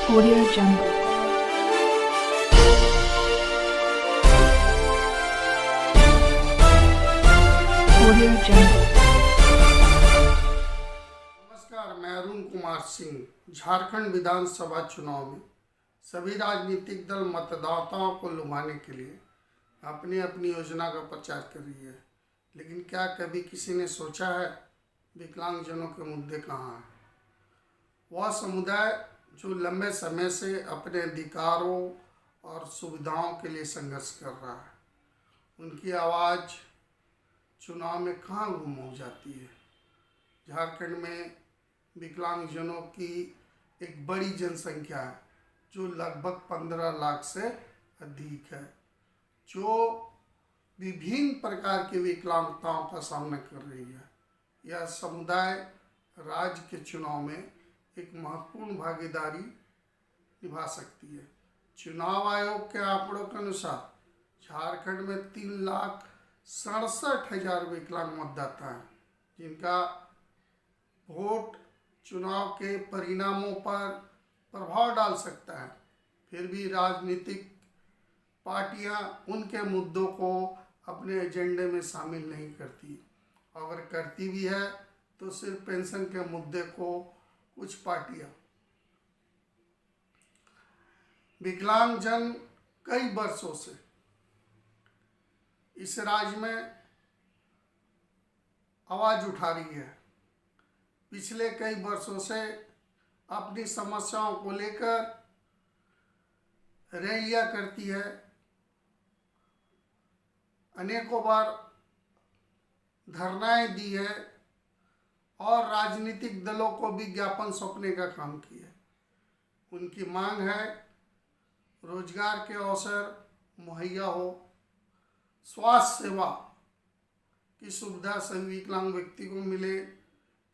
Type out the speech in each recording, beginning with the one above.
Audio Jungle. Audio Jungle. नमस्कार, मैं अरुण कुमार सिंह। झारखंड विधानसभा चुनाव में सभी राजनीतिक दल मतदाताओं को लुभाने के लिए अपनी अपनी योजना का प्रचार कर रही है, लेकिन क्या कभी किसी ने सोचा है विकलांगजनों के मुद्दे कहाँ हैं? वह समुदाय जो लंबे समय से अपने अधिकारों और सुविधाओं के लिए संघर्ष कर रहा है, उनकी आवाज़ चुनाव में कहाँ गुम हो जाती है? झारखंड में विकलांगजनों की एक बड़ी जनसंख्या है जो लगभग 15 लाख से अधिक है, जो विभिन्न प्रकार की विकलांगताओं का सामना कर रही है। यह समुदाय राज्य के चुनाव में एक महत्वपूर्ण भागीदारी निभा सकती है। चुनाव आयोग के आंकड़ों के अनुसार झारखंड में 3,67,000 विकलांग मतदाता हैं, जिनका वोट चुनाव के परिणामों पर प्रभाव डाल सकता है। फिर भी राजनीतिक पार्टियां उनके मुद्दों को अपने एजेंडे में शामिल नहीं करती। अगर करती भी है तो सिर्फ पेंशन के मुद्दे को कुछ पार्टियां। विकलांगजन कई वर्षों से इस राज्य में आवाज उठा रही है। पिछले कई वर्षों से अपनी समस्याओं को लेकर रैलियां करती है, अनेकों बार धरनाएं दी है और राजनीतिक दलों को भी ज्ञापन सौंपने का काम किया। उनकी मांग है रोजगार के अवसर मुहैया हो, स्वास्थ्य सेवा की सुविधा सभी विकलांग व्यक्ति को मिले,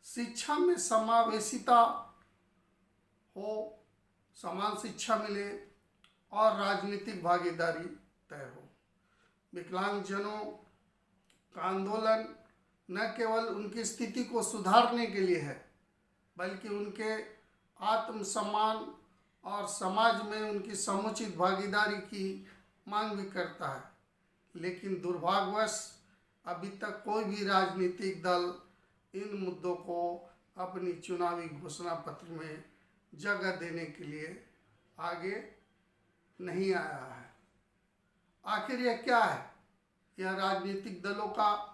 शिक्षा में समावेशिता हो, समान शिक्षा मिले और राजनीतिक भागीदारी तय हो। विकलांगजनों का आंदोलन न केवल उनकी स्थिति को सुधारने के लिए है, बल्कि उनके आत्मसम्मान और समाज में उनकी समुचित भागीदारी की मांग भी करता है। लेकिन दुर्भाग्यवश अभी तक कोई भी राजनीतिक दल इन मुद्दों को अपनी चुनावी घोषणा पत्र में जगह देने के लिए आगे नहीं आया है। आखिर यह क्या है? यह राजनीतिक दलों का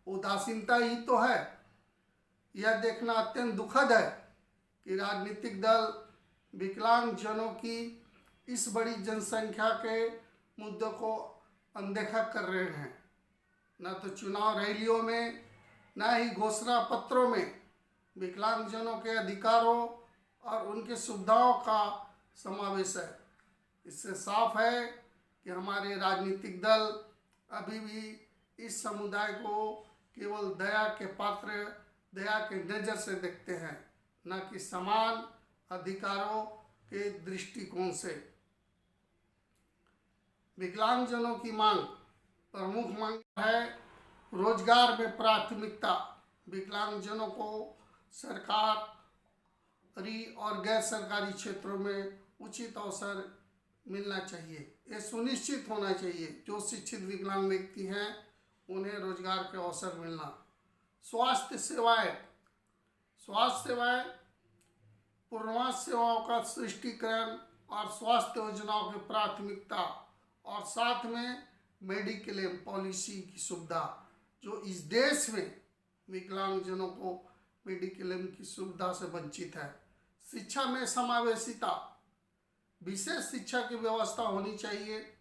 उदासीनता ही तो है। यह देखना अत्यंत दुखद है कि राजनीतिक दल विकलांगजनों की इस बड़ी जनसंख्या के मुद्दों को अनदेखा कर रहे हैं। न तो चुनाव रैलियों में, न ही घोषणा पत्रों में विकलांगजनों के अधिकारों और उनकी सुविधाओं का समावेश है। इससे साफ है कि हमारे राजनीतिक दल अभी भी इस समुदाय को केवल दया के पात्र, दया के नज़र से देखते हैं, न कि समान अधिकारों के दृष्टिकोण से। विकलांगजनों की मांग, प्रमुख मांग है रोजगार में प्राथमिकता। विकलांगजनों को सरकारी और गैर सरकारी क्षेत्रों में उचित अवसर मिलना चाहिए। ये सुनिश्चित होना चाहिए जो शिक्षित विकलांग व्यक्ति हैं उन्हें रोजगार के अवसर मिलना। स्वास्थ्य सेवाएं, पूर्वांच सेवाओं का सृष्टिकरण और स्वास्थ्य योजनाओं की प्राथमिकता, और साथ में मेडिक्लेम पॉलिसी की सुविधा, जो इस देश में विकलांगजनों को मेडिक्लेम की सुविधा से वंचित है। शिक्षा में समावेशिता, विशेष शिक्षा की व्यवस्था होनी चाहिए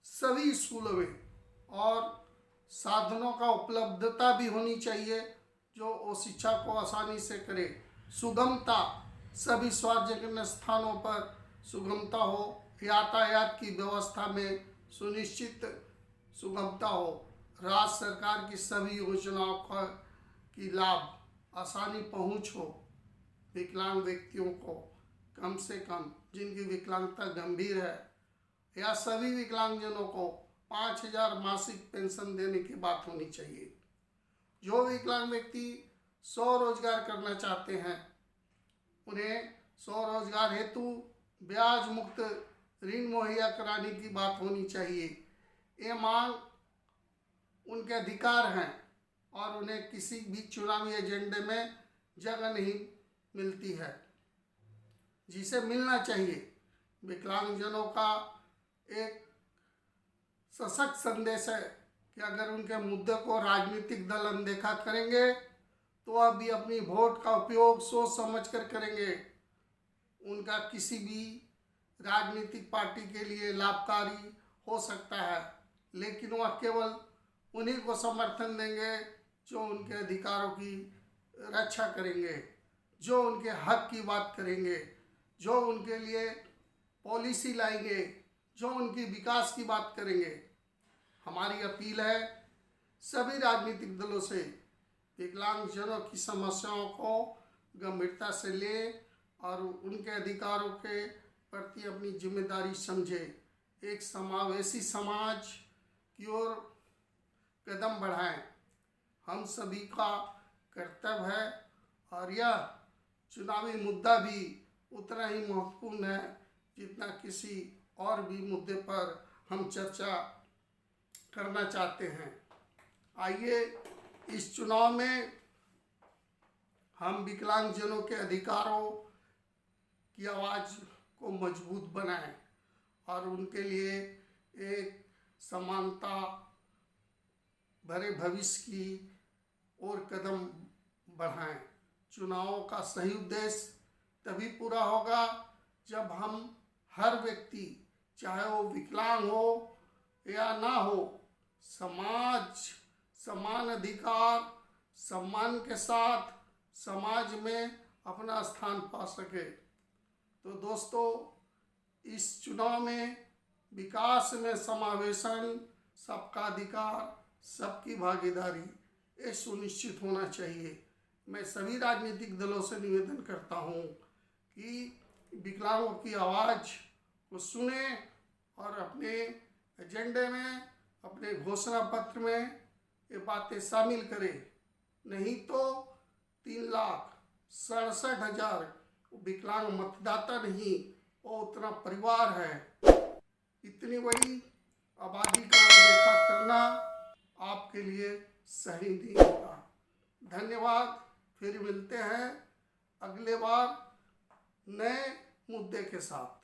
सभी स्कूलों में, और साधनों का उपलब्धता भी होनी चाहिए जो वो शिक्षा को आसानी से करे। सुगमता, सभी सार्वजनिक स्थानों पर सुगमता हो, यातायात की व्यवस्था में सुनिश्चित सुगमता हो, राज्य सरकार की सभी योजनाओं की लाभ आसानी पहुंच हो। विकलांग व्यक्तियों को कम से कम, जिनकी विकलांगता गंभीर है, या सभी विकलांगजनों को 5,000 मासिक पेंशन देने की बात होनी चाहिए। जो विकलांग व्यक्ति स्वरोजगार करना चाहते हैं उन्हें स्वरोजगार हेतु ब्याज मुक्त ऋण मुहैया कराने की बात होनी चाहिए। ये मांग उनके अधिकार हैं और उन्हें किसी भी चुनावी एजेंडे में जगह नहीं मिलती है, जिसे मिलना चाहिए। विकलांगजनों का एक सशक्त संदेश है कि अगर उनके मुद्दे को राजनीतिक दल अनदेखा करेंगे तो वह भी अपनी वोट का उपयोग सोच समझ कर करेंगे। उनका किसी भी राजनीतिक पार्टी के लिए लाभकारी हो सकता है, लेकिन वह केवल उन्हीं को समर्थन देंगे जो उनके अधिकारों की रक्षा करेंगे, जो उनके हक की बात करेंगे, जो उनके लिए पॉलिसी लाएंगे, जो उनकी विकास की बात करेंगे। हमारी अपील है सभी राजनीतिक दलों से, विकलांगजनों की समस्याओं को गंभीरता से ले और उनके अधिकारों के प्रति अपनी जिम्मेदारी समझे। एक समावेशी समाज की ओर कदम बढ़ाएं, हम सभी का कर्तव्य है। और यह चुनावी मुद्दा भी उतना ही महत्वपूर्ण है जितना किसी और भी मुद्दे पर हम चर्चा करना चाहते हैं। आइए इस चुनाव में हम विकलांगजनों के अधिकारों की आवाज़ को मजबूत बनाएं और उनके लिए एक समानता भरे भविष्य की ओर कदम बढ़ाएं। चुनावों का सही उद्देश्य तभी पूरा होगा जब हम हर व्यक्ति, चाहे वो विकलांग हो या ना हो, समाज समान अधिकार सम्मान के साथ समाज में अपना स्थान पा सके। तो दोस्तों, इस चुनाव में विकास में समावेशन, सबका अधिकार, सबकी भागीदारी ये सुनिश्चित होना चाहिए। मैं सभी राजनीतिक दलों से निवेदन करता हूँ कि विकलांगों की आवाज़ को सुने और अपने एजेंडे में, अपने घोषणा पत्र में ये बातें शामिल करें। नहीं तो 3,67,000 विकलांग मतदाता नहीं, वो उतना परिवार है। इतनी बड़ी आबादी का अनदेखा करना आपके लिए सही नहीं होगा। धन्यवाद। फिर मिलते हैं अगले बार नए मुद्दे के साथ।